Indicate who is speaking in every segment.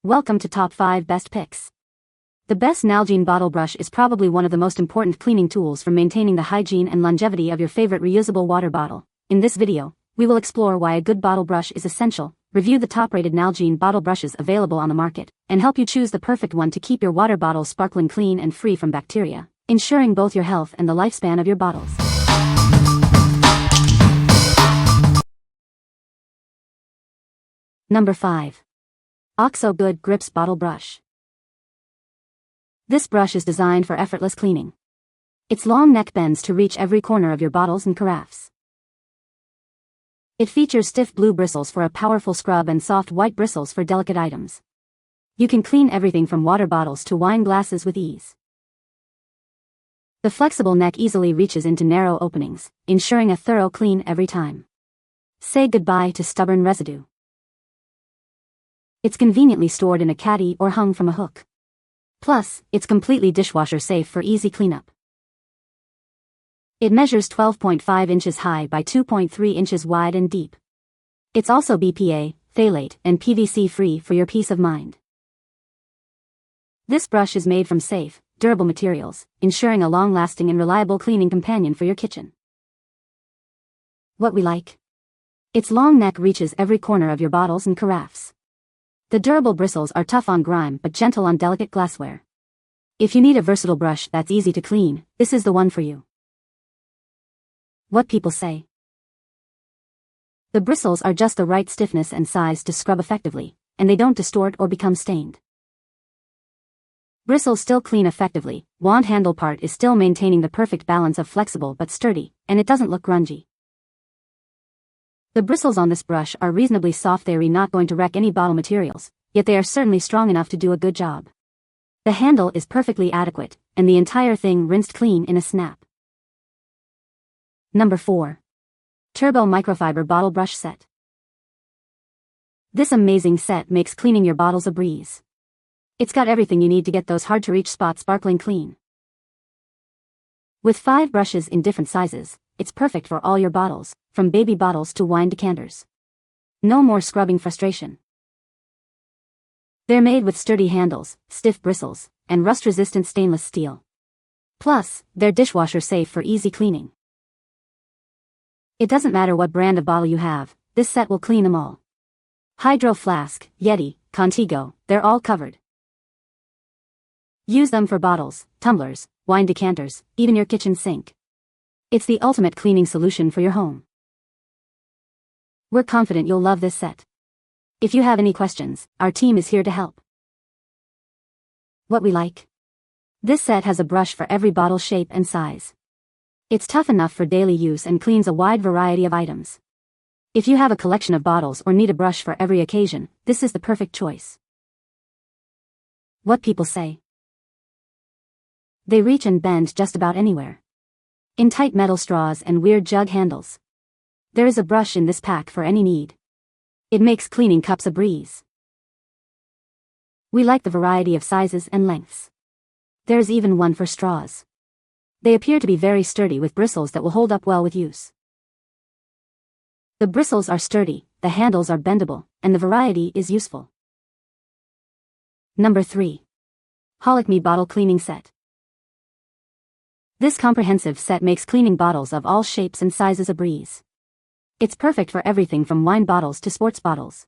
Speaker 1: Welcome to Top 5 Best Picks. The best Nalgene Bottle Brush is probably one of the most important cleaning tools for maintaining the hygiene and longevity of your favorite reusable water bottle. In this video, we will explore why a good bottle brush is essential, review the top-rated Nalgene bottle brushes available on the market, and help you choose the perfect one to keep your water bottles sparkling clean and free from bacteria, ensuring both your health and the lifespan of your bottles. Number 5. OXO Good Grips Bottle Brush. This brush is designed for effortless cleaning. Its long neck bends to reach every corner of your bottles and carafes. It features stiff blue bristles for a powerful scrub and soft white bristles for delicate items. You can clean everything from water bottles to wine glasses with ease. The flexible neck easily reaches into narrow openings, ensuring a thorough clean every time. Say goodbye to stubborn residue. It's conveniently stored in a caddy or hung from a hook. Plus, it's completely dishwasher safe for easy cleanup. It measures 12.5 inches high by 2.3 inches wide and deep. It's also BPA, phthalate, and PVC free for your peace of mind. This brush is made from safe, durable materials, ensuring a long-lasting and reliable cleaning companion for your kitchen. What we like? Its long neck reaches every corner of your bottles and carafes. The durable bristles are tough on grime but gentle on delicate glassware. If you need a versatile brush that's easy to clean, this is the one for you. What people say. The bristles are just the right stiffness and size to scrub effectively, and they don't distort or become stained. Bristles still clean effectively, wand handle part is still maintaining the perfect balance of flexible but sturdy, and it doesn't look grungy. The bristles on this brush are reasonably soft. They're not going to wreck any bottle materials, yet they are certainly strong enough to do a good job. The handle is perfectly adequate, and the entire thing rinsed clean in a snap. Number 4. Turbo Microfiber Bottle Brush Set. This amazing set makes cleaning your bottles a breeze. It's got everything you need to get those hard-to-reach spots sparkling clean. With 5 brushes in different sizes, it's perfect for all your bottles, from baby bottles to wine decanters. No more scrubbing frustration. They're made with sturdy handles, stiff bristles, and rust-resistant stainless steel. Plus, they're dishwasher safe for easy cleaning. It doesn't matter what brand of bottle you have, this set will clean them all. Hydro Flask, Yeti, Contigo, they're all covered. Use them for bottles, tumblers, wine decanters, even your kitchen sink. It's the ultimate cleaning solution for your home. We're confident you'll love this set. If you have any questions, our team is here to help. What we like? This set has a brush for every bottle shape and size. It's tough enough for daily use and cleans a wide variety of items. If you have a collection of bottles or need a brush for every occasion, this is the perfect choice. What people say. They reach and bend just about anywhere. In tight metal straws and weird jug handles. There is a brush in this pack for any need. It makes cleaning cups a breeze. We like the variety of sizes and lengths. There's even one for straws. They appear to be very sturdy with bristles that will hold up well with use. The bristles are sturdy, the handles are bendable, and the variety is useful. Number 3. Holikme Bottle Cleaning Set. This comprehensive set makes cleaning bottles of all shapes and sizes a breeze. It's perfect for everything from wine bottles to sports bottles.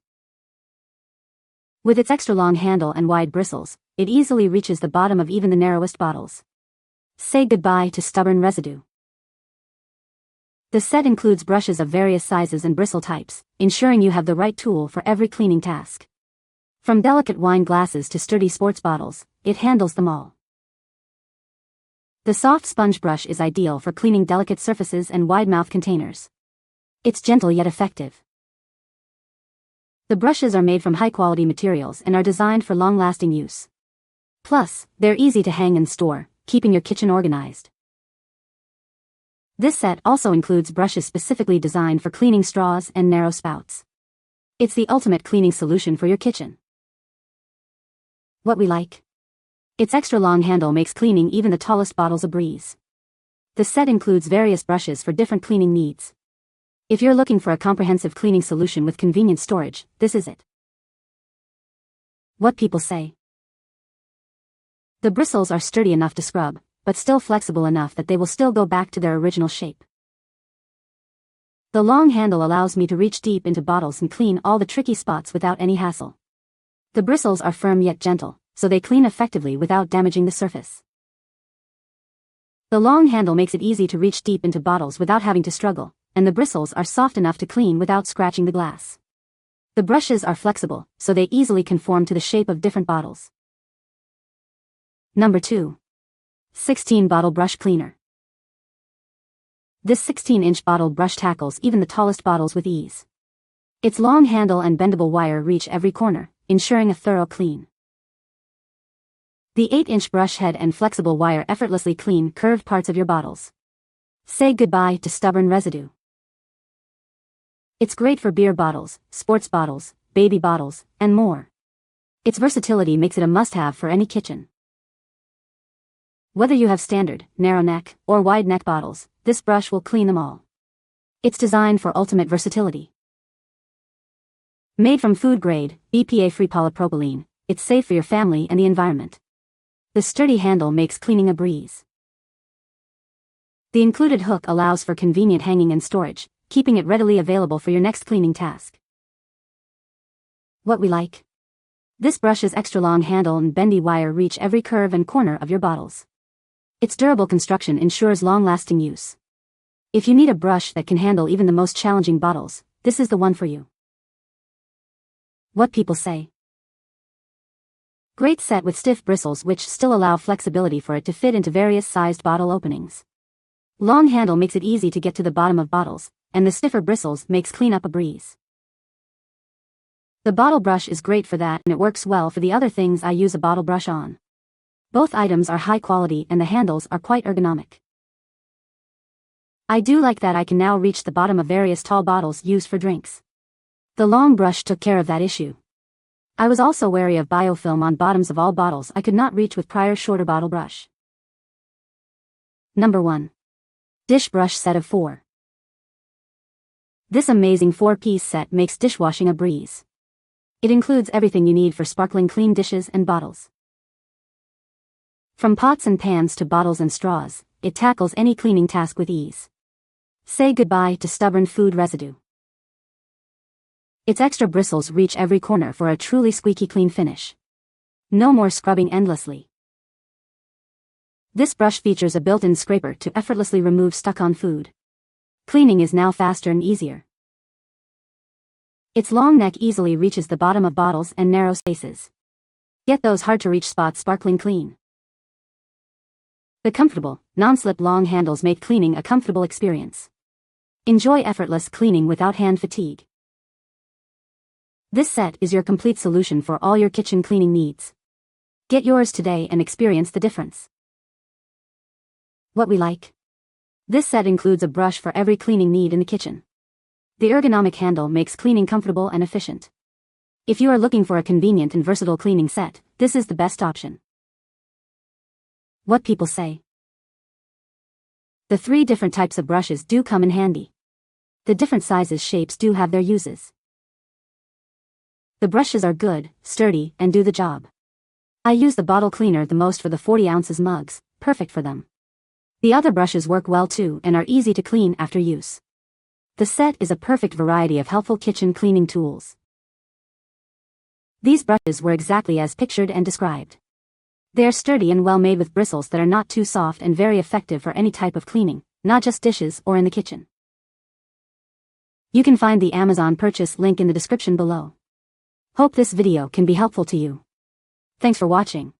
Speaker 1: With its extra long handle and wide bristles, it easily reaches the bottom of even the narrowest bottles. Say goodbye to stubborn residue. The set includes brushes of various sizes and bristle types, ensuring you have the right tool for every cleaning task. From delicate wine glasses to sturdy sports bottles, it handles them all. The soft sponge brush is ideal for cleaning delicate surfaces and wide-mouth containers. It's gentle yet effective. The brushes are made from high-quality materials and are designed for long-lasting use. Plus, they're easy to hang and store, keeping your kitchen organized. This set also includes brushes specifically designed for cleaning straws and narrow spouts. It's the ultimate cleaning solution for your kitchen. What we like? Its extra long handle makes cleaning even the tallest bottles a breeze. The set includes various brushes for different cleaning needs. If you're looking for a comprehensive cleaning solution with convenient storage, this is it. What people say. The bristles are sturdy enough to scrub, but still flexible enough that they will still go back to their original shape. The long handle allows me to reach deep into bottles and clean all the tricky spots without any hassle. The bristles are firm yet gentle, so they clean effectively without damaging the surface. The long handle makes it easy to reach deep into bottles without having to struggle, and the bristles are soft enough to clean without scratching the glass. The brushes are flexible, so they easily conform to the shape of different bottles. Number 2. 16 Bottle Brush Cleaner. This 16-inch bottle brush tackles even the tallest bottles with ease. Its long handle and bendable wire reach every corner, ensuring a thorough clean. The 8-inch brush head and flexible wire effortlessly clean curved parts of your bottles. Say goodbye to stubborn residue. It's great for beer bottles, sports bottles, baby bottles, and more. Its versatility makes it a must-have for any kitchen. Whether you have standard, narrow neck, or wide neck bottles, this brush will clean them all. It's designed for ultimate versatility. Made from food-grade, BPA-free polypropylene, it's safe for your family and the environment. The sturdy handle makes cleaning a breeze. The included hook allows for convenient hanging and storage, keeping it readily available for your next cleaning task. What we like. This brush's extra long handle and bendy wire reach every curve and corner of your bottles. Its durable construction ensures long-lasting use. If you need a brush that can handle even the most challenging bottles, this is the one for you. What people say. Great set with stiff bristles which still allow flexibility for it to fit into various sized bottle openings. Long handle makes it easy to get to the bottom of bottles, and the stiffer bristles makes cleanup a breeze. The bottle brush is great for that, and it works well for the other things I use a bottle brush on. Both items are high quality and the handles are quite ergonomic. I do like that I can now reach the bottom of various tall bottles used for drinks. The long brush took care of that issue. I was also wary of biofilm on bottoms of all bottles I could not reach with prior shorter bottle brush. Number 1. Dish brush set of 4. This amazing 4-piece set makes dishwashing a breeze. It includes everything you need for sparkling clean dishes and bottles. From pots and pans to bottles and straws, it tackles any cleaning task with ease. Say goodbye to stubborn food residue. Its extra bristles reach every corner for a truly squeaky clean finish. No more scrubbing endlessly. This brush features a built-in scraper to effortlessly remove stuck-on food. Cleaning is now faster and easier. Its long neck easily reaches the bottom of bottles and narrow spaces. Get those hard-to-reach spots sparkling clean. The comfortable, non-slip long handles make cleaning a comfortable experience. Enjoy effortless cleaning without hand fatigue. This set is your complete solution for all your kitchen cleaning needs. Get yours today and experience the difference. What we like. This set includes a brush for every cleaning need in the kitchen. The ergonomic handle makes cleaning comfortable and efficient. If you are looking for a convenient and versatile cleaning set, this is the best option. What people say. The 3 different types of brushes do come in handy. The different sizes shapes do have their uses. The brushes are good, sturdy, and do the job. I use the bottle cleaner the most for the 40 ounces mugs, perfect for them. The other brushes work well too and are easy to clean after use. The set is a perfect variety of helpful kitchen cleaning tools. These brushes were exactly as pictured and described. They are sturdy and well made with bristles that are not too soft and very effective for any type of cleaning, not just dishes or in the kitchen. You can find the Amazon purchase link in the description below. Hope this video can be helpful to you. Thanks for watching.